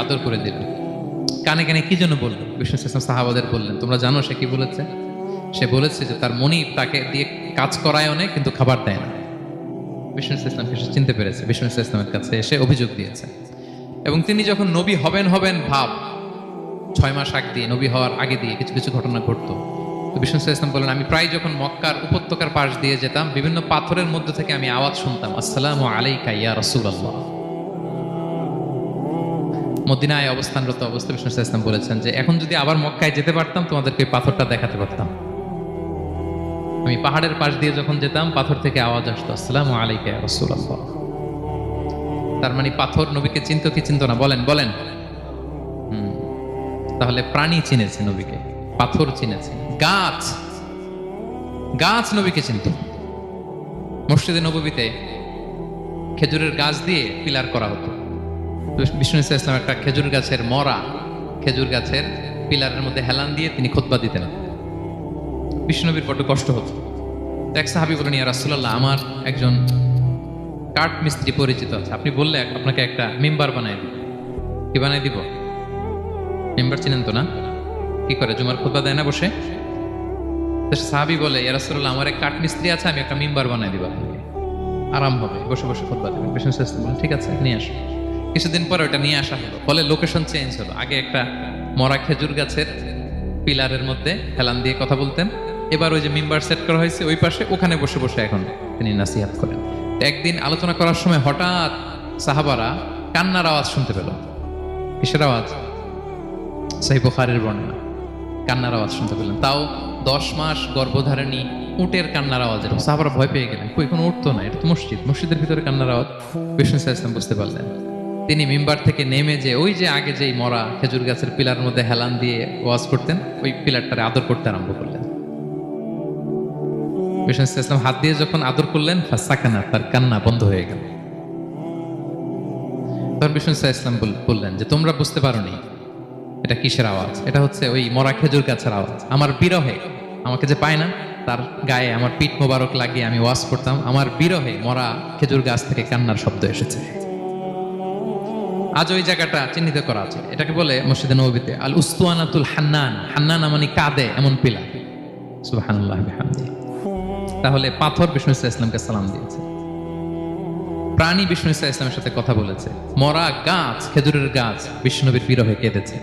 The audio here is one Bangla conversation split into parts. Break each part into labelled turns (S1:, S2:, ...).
S1: আদর করে দিলেন। কানে কানে কি জন্য বললেন? বিষ্ণু ইসলাম সাহাবাদের বললেন, তোমরা জানো সে কি বলেছে? সে বলেছে যে তার মনিব তাকে দিয়ে কাজ করায় অনেক, কিন্তু খাবার দেয় না। বিষ্ণু ইসলামকে সে চিনতে পেরেছে, বিষ্ণু ইসলামের কাছে এসে অভিযোগ দিয়েছে। এবং তিনি যখন নবী হবেন ভাব 6 মাস আগ দিয়ে, নবী হওয়ার আগে দিয়ে কিছু কিছু ঘটনা ঘটতো। তো বিষ্ণু ইসলাম বলেন, আমি প্রায় যখন মক্কার উপত্যকার পাশ দিয়ে যেতাম, বিভিন্ন পাথরের মধ্যে থেকে আমি আওয়াজ শুনতাম, আসসালামু আলাইকা ইয়া রাসূলুল্লাহ। মদিনায় অবস্থানরত অবস্থা বিষ্ণু ইসলাম বলেছেন যে এখন যদি আবার মক্কায় যেতে পারতাম, তোমাদেরকে ওই পাথরটা দেখাতে পারতাম। আমি পাহাড়ের পাশ দিয়ে যখন যেতাম, পাথর থেকে আওয়াজ আসতো, আসসালামু আলাইকা ইয়া রাসূলুল্লাহ। তার মানে পাথর নবীকে চিনত কি চিনত না? বলেন বলেন। তাহলে প্রাণী চিনেছে নবীকে, পাথর চিনেছে, গাছ গাছ নবীকে চিনত। মসজিদে নববীতে খেজুরের গাছ দিয়ে পিলার করা হতো। বিষ্ণু ইসলাম একটা খেজুর গাছের মরা খেজুর গাছের পিলারের মধ্যে হেলান দিয়ে তিনি খুতবা দিতেন। বিষ্ণুনবীর বড্ড কষ্ট হতো। এক সাহাবী বলেন, ইয়া রাসূলুল্লাহ, আমার একজন কাঠ মিস্ত্রি পরিচিত আছে, আপনি বললে আপনাকে একটা মিম্বার বানায় দিব। কি বানায় দিব? মিম্বার চিনেন তো না? কি করে, জুমার খুতবা দেয় না বসে? সাহাবী বলে, ইয়া রাসূলুল্লাহ, আমার এক কাঠ মিস্ত্রি আছে, আমি একটা মিম্বার বানায় দিব আপনাকে, আরাম হবে, বসে বসে খুতবা দেবেন। বিষ্ণু ইসলাম বলেন, ঠিক আছে, নিয়ে আসো। কিছুদিন পরে ওটা নিয়ে আসা হলো। ফলে লোকেশন চেঞ্জ হলো। আগে একটা মরা খেজুর গাছের পিলারের মধ্যে হেলান দিয়ে কথা বলতেন, এবার ওই যে মিম্বার সেট করা হয়েছে ওই পাশে, ওখানে বসে বসে এখন তিনি নাসিহাত করেন। একদিন আলোচনা করার সময় হঠাৎ সাহাবারা কান্নার আওয়াজ শুনতে পেল। কিসের আওয়াজ? সহিহ বুখারীর বর্ণনা, কান্নার আওয়াজ শুনতে পেলেন। তাও 10 মাস গর্ভধারিণী উটের কান্নার আওয়াজ। এরকম সাহাবারা ভয় পেয়ে গেলেন, কই কোনো উট তো না, এটা তো মসজিদ, মসজিদের ভিতরে কান্নার আওয়াজ। বিষ্ণু ইসলাম বুঝতে পারলেন। তিনি মিম্বার থেকে নেমে যে ওই যে আগে যেই মরা খেজুর গাছের পিলার মধ্যে হেলান দিয়ে ওয়াজ করতেন, ওই পিলারটারে আদর করতে আরম্ভ করলেন। বিষ্ণু ইসলাম হাত দিয়ে যখন আদর করলেন, ফাসাকানা, তার কান্না বন্ধ হয়ে গেল। তখন বিষ্ণু ইসলাম বললেন যে তোমরা বুঝতে পারোনি এটা কিসের আওয়াজ? এটা হচ্ছে ওই মরা খেজুর গাছের আওয়াজ। আমার বিরহে, আমাকে যে পায় না, তার গায়ে আমার পিঠ মোবারক লাগিয়ে আমি ওয়াজ করতাম, আমার বিরহে মরা খেজুর গাছ থেকে কান্নার শব্দ এসেছে। আজ ওই জায়গাটা চিহ্নিত করা আছে। এটাকে বলে মসজিদে নববীতে আল উস্তুয়ানাতুল হান্নান। হান্নান মানে কাঁদে এমন পিলার। সুবহানাল্লাহ বিহামদিহি। তাহলে পাথর বিষ্ণু ইসলামকে সালাম দিয়েছে, প্রাণী বিষ্ণু ইসলামের সাথে কথা বলেছে, মরা গাছ খেজুরের গাছ বিষ্ণুনবীর বিরহে কেঁদেছে।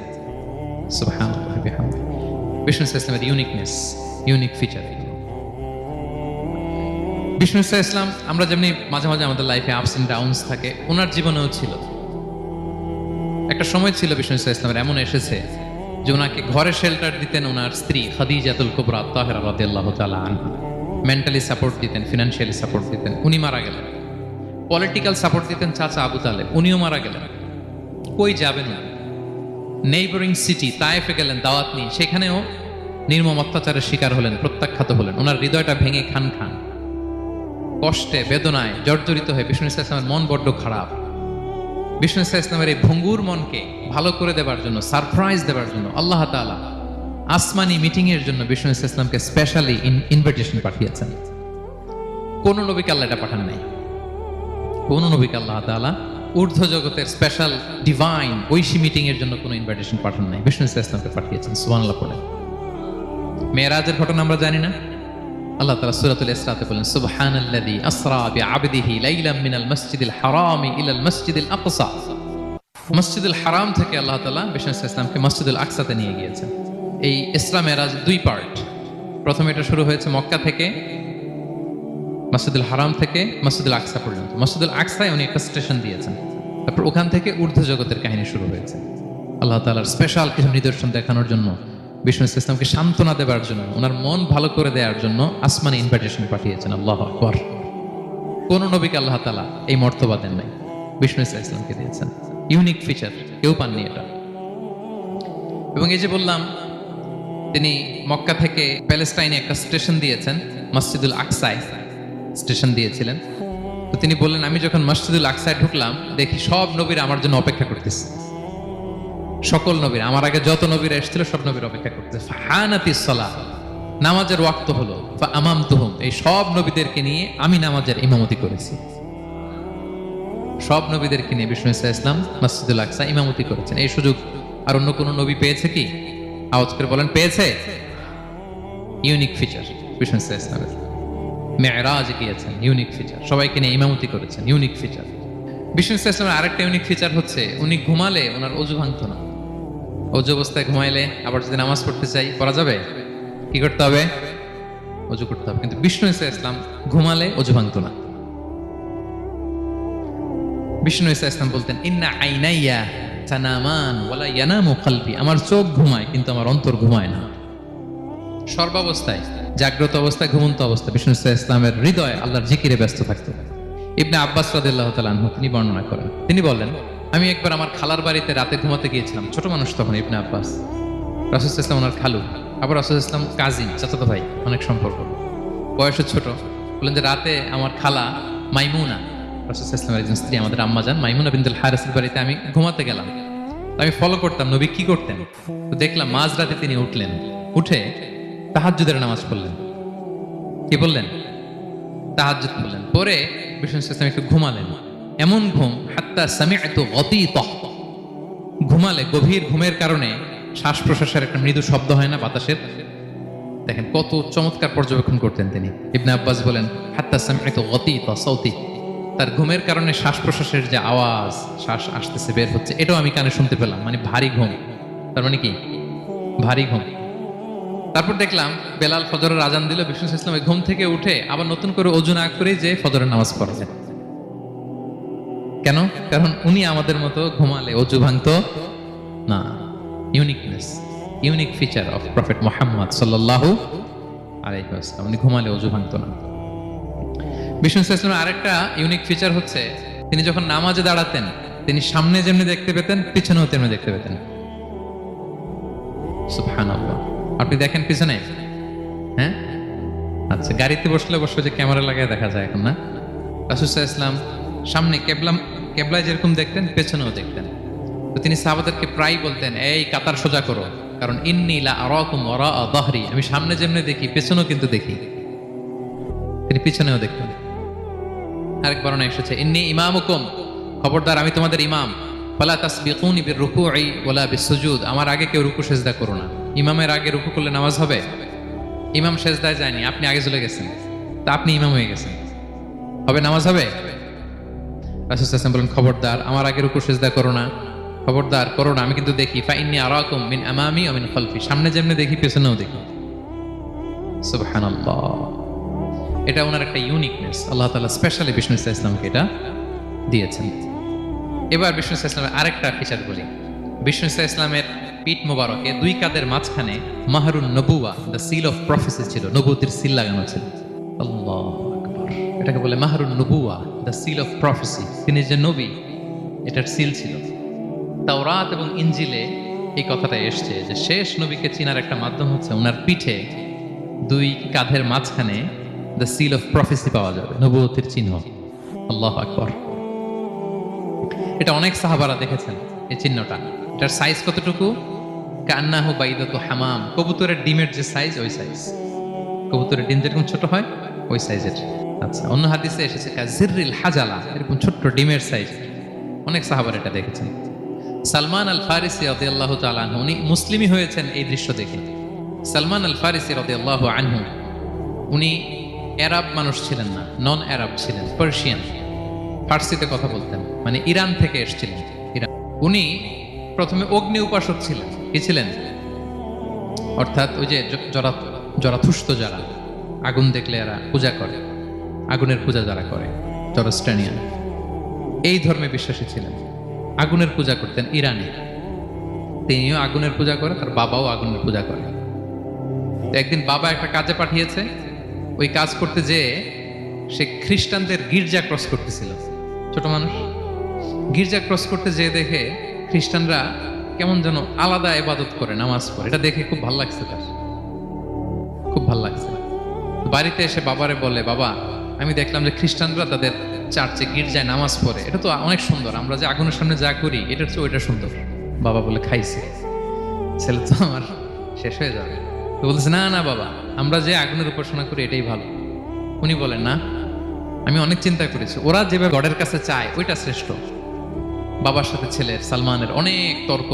S1: সুবহানাল্লাহ বিহামদিহি। বিষ্ণু ইসলামের ইউনিকনেস, ইউনিক ফিচার। বিষ্ণু ইসলাম, আমরা যেমনি মাঝে মাঝে আমাদের লাইফে আপস এন্ড ডাউনস থাকে, ওনার জীবনেও ছিল। একটা সময় ছিল বিষ্ণু ইসলামের এমন এসেছে যে ওনাকে ঘরে শেল্টার দিতেন ওনার স্ত্রী খাদিজাতুল কুবরা তাহেরা রাদিয়াল্লাহু তাআলা আনহা। মেন্টালি সাপোর্ট দিতেন, ফিনান্সিয়ালি সাপোর্ট দিতেন, উনি মারা গেলেন। পলিটিক্যাল সাপোর্ট দিতেন চাচা আবু তালেব, উনিও মারা গেলেন। কই যাবেন? নেইবারিং সিটি তায়েফে গেলেন দাওয়াত নিয়ে, সেখানেও নির্মম অত্যাচারের শিকার হলেন, প্রত্যাখ্যাত হলেন। ওনার হৃদয়টা ভেঙে খান খান, কষ্টে বেদনায় জর্জরিত হয়ে বিষ্ণু ইসলামের মন বড্ড খারাপ। বিষ্ণু ইসলামের এই ভঙ্গুর মনকে ভালো করে দেবার জন্য, সারপ্রাইজ দেবার জন্য আল্লাহ তাআলা আসমানি মিটিং এর জন্য বিষ্ণু ইসলামকে স্পেশালি ইনভিটেশন পাঠিয়েছেন। কোন নবীকে আল্লাহ এটা পাঠান নাই। কোন নবীকে আল্লাহ তাআলা ঊর্ধ্ব জগতের স্পেশাল ডিভাইন ঐশী মিটিং এর জন্য কোনো ইনভিটেশন পাঠান নাই, বিষ্ণু ইসলামকে পাঠিয়েছেন। সুবহানাল্লাহ পড়ে। মেরাজের ঘটনা আমরা জানি না? আল্লাহ তাআলা সূরাতুল ইসরাতে বলেন, সুবহানাল্লাযী আসরা বিআবদিহি লাইলাম মিনাল মাসজিদিল হারামি ইলাল মাসজিদিল আকসা। মসজিদুল হারাম থেকে আল্লাহ তাআলা বিষ্ণু ইসলামকে মসজিদুল আকসাতে নিয়ে গিয়েছেন। এই ইসরা মেরাজ 2 পার্ট। প্রথমে এটা শুরু হয়েছে মক্কা থেকে, মসজিদুল হারাম থেকে মসজিদুল আকসা পর্যন্ত। মসজিদুল আকসায় উনি একটা স্টেশন দিয়েছেন, তারপর ওখান থেকে ঊর্ধ্ব জগতের কাহিনী শুরু হয়েছে। আল্লাহ তাআলার স্পেশাল কিছু নিদর্শন দেখানোর জন্য, বিষ্ণু ইসলামকে সান্ত্বনা দেওয়ার জন্য, ওনার মন ভালো করে দেওয়ার জন্য আসমানি ইনভিটেশন পাঠিয়েছেন। আল্লাহু আকবার। কোন নবীকে আল্লাহ তাআলা এই মর্তবা দেন নাই, বিষ্ণু ইসলামকে দিয়েছেন। ইউনিক ফিচার, কেউ পাননি এটা। এবং এই যে বললাম, তিনি মক্কা থেকে প্যালেস্টাইনে একটা স্টেশন দিয়েছেন, মসজিদুল আকসায় স্টেশন দিয়েছিলেন। তো তিনি বললেন, আমি যখন মসজিদুল আকসায় ঢুকলাম, দেখি সব নবীরা আমার জন্য অপেক্ষা করতেছে। সকল নবীর, আমার আগে যত নবীরা এসেছিল সব নবীর অপেক্ষা করতেছে। ফাহানাতিস সালাহ, নামাজের ওয়াক্ত হলো। ফাআমামতুহুম, এই সব নবীদেরকে নিয়ে আমি নামাজের ইমামতি করেছি। সব নবীদেরকে নিয়ে বিষ্ণু ইসা ইসলাম মসজিদুল আকসা ইমামতি করেছেন। এই সুযোগ আর অন্য কোনো নবী পেয়েছে কি? আওয়াজ করে বলেন, পেয়েছে? ইউনিক ফিচার বিষ্ণু ইসা ইসলামের। মেরাজ গিয়েছেন, ইউনিক ফিচার। সবাইকে নিয়ে ইমামতি করেছেন, ইউনিক ফিচার। বিষ্ণু ইসা ইসলামের আরেকটা ইউনিক ফিচার হচ্ছে উনি ঘুমালে ওনার অজু ভাঙত না। অজু অবস্থায় ঘুমাইলে আবার যদি নামাজ পড়তে চাই পড়া যাবে, কি করতে হবে? অজু করতে হবে। কিন্তু বিষ্ণু ইসা ইসলাম ঘুমালে অজু ভাঙত না। বিষ্ণু ইসা ইসলাম বলতেন, ইন্না আইনাইয়া তানামান ওয়ালা ইয়ানামু কলবি, আমার চোখ ঘুমায় কিন্তু আমার অন্তর ঘুমায় না। সর্বাবস্থায়, জাগ্রত অবস্থায়, ঘুমন্ত অবস্থায় বিষ্ণু ইসা ইসলামের হৃদয় আল্লাহর জিকিরে ব্যস্ত থাকতো। ইবনে আব্বাস রাদিয়াল্লাহু তাআলা আনহু তিনি বর্ণনা করেন, তিনি বলেন, আমি একবার আমার খালার বাড়িতে রাতে ঘুমাতে গিয়েছিলাম। ছোট মানুষ তখন ইবনে আব্বাস। রাসূল সাল্লাল্লাহু আলাইহি ওয়াসাল্লাম ওনার খালু, আবার রাসূল সাল্লাল্লাহু আলাইহি ওয়াসাল্লাম কাজিন, চাচাতো ভাই, অনেক সম্পর্ক, বয়সে ছোট। বলেন যে রাতে আমার খালা মাইমুনা, রাসূল সাল্লাল্লাহু আলাইহি ওয়াসাল্লামের একজন স্ত্রী, আমাদের আম্মা জান মাইমুনা বিনতুল হারিসের বাড়িতে আমি ঘুমাতে গেলাম। আমি ফলো করতাম নবী কি করতেন। তো দেখলাম মাঝরাতে তিনি উঠলেন, উঠে তাহাজ্জুদের নামাজ পড়লেন। কি বললেন? তাহাজ্জুদ পড়লেন। পরে বিষ্ণু ইসলাম একটু ঘুমালেন। এমন ঘুম, হাত্তা সামিআতু গতীতাহ, ঘুমালে গভীর ঘুমের কারণে শ্বাস প্রশ্বাসের একটা মৃদু শব্দ হয় না বাতাসের? দেখেন কত চমৎকার পর্যবেক্ষণ করতেন তিনি। ইবনে আব্বাস বলেন, হাত্তা সামিআতু গতীতা সাউতি, তার ঘুমের কারণে শ্বাস প্রশ্বাসের যে আওয়াজ, শ্বাস আসতেছে বের হচ্ছে, এটাও আমি কানে শুনতে পেলাম। মানে ভারী ঘুম। তার মানে কি? ভারী ঘুম। তারপর দেখলাম বেলাল ফজরের আজান দিল, বিষ্ণু ইসলাম ঘুম থেকে উঠে আবার নতুন করে ওযু না করে যে ফজরের নামাজ পড়লেন। কেন? কারণ উনি আমাদের মতো ঘুমালে অজু ভাঙতো না। Uniqueness, unique feature of prophet Muhammad সাল্লাল্লাহু আলাইহি ওয়াসাল্লাম, উনি ঘুমালে অজু ভাঙতো না। বিষ্ণু ইসলামের আরেকটা ইউনিক ফিচার হচ্ছে তিনি যখন নামাজে দাঁড়াতেন, তিনি সামনে যেমনি দেখতে পেতেন পিছনেও তেমনি দেখতে পেতেন। সুবহানাল্লাহ। আপনি দেখেন পিছনে? হ্যাঁ, আচ্ছা, গাড়িতে বসলে অবশ্য যে ক্যামেরা লাগায় দেখা যায় এখন, না? রাসূল সাল্লাল্লাহু আলাইহি ওয়াসাল্লাম সামনে কেবলায় যেরকম দেখতেন পেছনেও দেখতেন। তো তিনি সাহাবাদেরকে প্রায় বলতেন, এই কাতার সোজা করো, কারণ ইন্নী লা আরাকুম ওয়ারা যাহরি, আমি সামনে যেমনি দেখি পেছনেও কিন্তু দেখি। তিনি পিছনেও দেখতেন। আরেক বর্ণনা এসেছে, ইন্নী ইমামুকুম, খবরদার আমি তোমাদের ইমাম, ফালা তাসবিকুনি বিররুকুই ওয়ালা বিসসুজুদ, আমার আগে কেউ রুকু সিজদা করো না। ইমামের আগে রুকু করলে নামাজ হবে? ইমাম সিজদায় যায়নি, আপনি আগে চলে গেছেন, তা আপনি ইমাম হয়ে গেছেন, হবে? নামাজ হবে? রাসূল সাল্লাল্লাহু আলাইহি ওয়াসাল্লাম বলেন, খবরদার আমার আগে রুকু সিজদা করো না, খবরদার করো না, আমি কিন্তু দেখি। ফা ইন্নী আরাকুম মিন আমামি ওয়া মিন খালফি, সামনে যেমনি দেখি পেছনেও দেখি। সুবহানাল্লাহ। এটা ওনার একটা ইউনিকনেস, আল্লাহ তাআলা স্পেশালি বিষ্ণু ইসলামকে এটা দিয়েছেন। এবার বিষ্ণু ইসলামের আরেকটা ফিচার বলি। বিষ্ণু ইসলামের পিঠ মোবারকে দুই কাঁধের মাঝখানে মাহরুন নবুয়া, দ্য সিল অফ প্রফেসি ছিল, নবুয়তির সিল লাগানো ছিল। আল্লাহু আকবার। এটাকে বলে মাহরুন নবুয়া, দ্য সিল অফ প্রফেসি। তিনি যে নবী, এটার সিল ছিল। তাওরাত এবং ইনজিলে এই কথাটা এসছে যে শেষ নবীকে চিনার একটা মাধ্যম হচ্ছে ওনার পিঠে দুই কাঁধের মাঝখানে দ্য সিল অফ প্রফেসি পাওয়া যাবে, নবুয়তির চিহ্ন। আল্লাহু আকবার। এটা অনেক সাহাবারা দেখেছেন এই চিহ্নটা। এটার সাইজ কতটুকু? কান্নাহু বাইদাতু হামাম, কবুতরের ডিমের যে সাইজ ওই সাইজ। কবুতরের ডিম যেরকম ছোট হয় ওই সাইজের। আচ্ছা, অন্য হাদিসে এসেছে কাজিররিল হাজালা, এরকম ছোট্ট ডিমের সাইজ। অনেক সাহাবারা এটা দেখেছেন। সালমান আল ফারিসি রাদিয়াল্লাহু তাআলা আনহু, উনি মুসলিমই হয়েছেন এই দৃশ্য দেখে। সালমান আল ফারিসি রাদিয়াল্লাহু আনহু, উনি আরব মানুষ ছিলেন না, নন আরব ছিলেন, পার্সিয়ান, ফার্সিতে কথা বলতেন, মানে ইরান থেকে এসেছিলেন। ইরান। উনি প্রথমে অগ্নি উপাসক ছিলেন। কি ছিলেন? অর্থাৎ ওই যে জরাথুস্ত যারা আগুন দেখলে এরা পূজা করে, আগুনের পূজা যারা করে, জরস্ট্রানিয়ান, এই ধর্মে বিশ্বাসী ছিলেন। আগুনের পূজা করতেন ইরানে। তিনিও আগুনের পূজা করে, তার বাবাও আগুনের পূজা করে। তো একদিন বাবা একটা কাজে পাঠিয়েছে, ওই কাজ করতে যেয়ে সে খ্রিস্টানদের গির্জা ক্রস করতেছিল। ছোট মানুষ গির্জা ক্রস করতে যেয়ে দেখে খ্রিস্টানরা কেমন যেন আলাদা ইবাদত করে, নামাজ পড়ে। এটা দেখে খুব ভালো লাগছে তার, খুব ভালো লাগছে। বাড়িতে এসে বাবারে বলে, বাবা আমি দেখলাম যে খ্রিস্টানরা তাদের চার্চে গির্জায় নামাজ পড়ে, এটা তো অনেক সুন্দর, আমরা যে আগুনের সামনে যা করি এটার চেয়ে ওইটা সুন্দর। বাবা বলে, খাইছে, ছেলে তো আমার শেষ হয়ে যাবে। তো বলতেছে, না না বাবা, আমরা যে আগুনের উপাসনা করি এটাই ভালো। উনি বলেন, না আমি অনেক চিন্তা করেছি, ওরা যেভাবে গডের কাছে চায় ওইটা শ্রেষ্ঠ। বাবার সাথে ছেলের, সালমানের অনেক তর্ক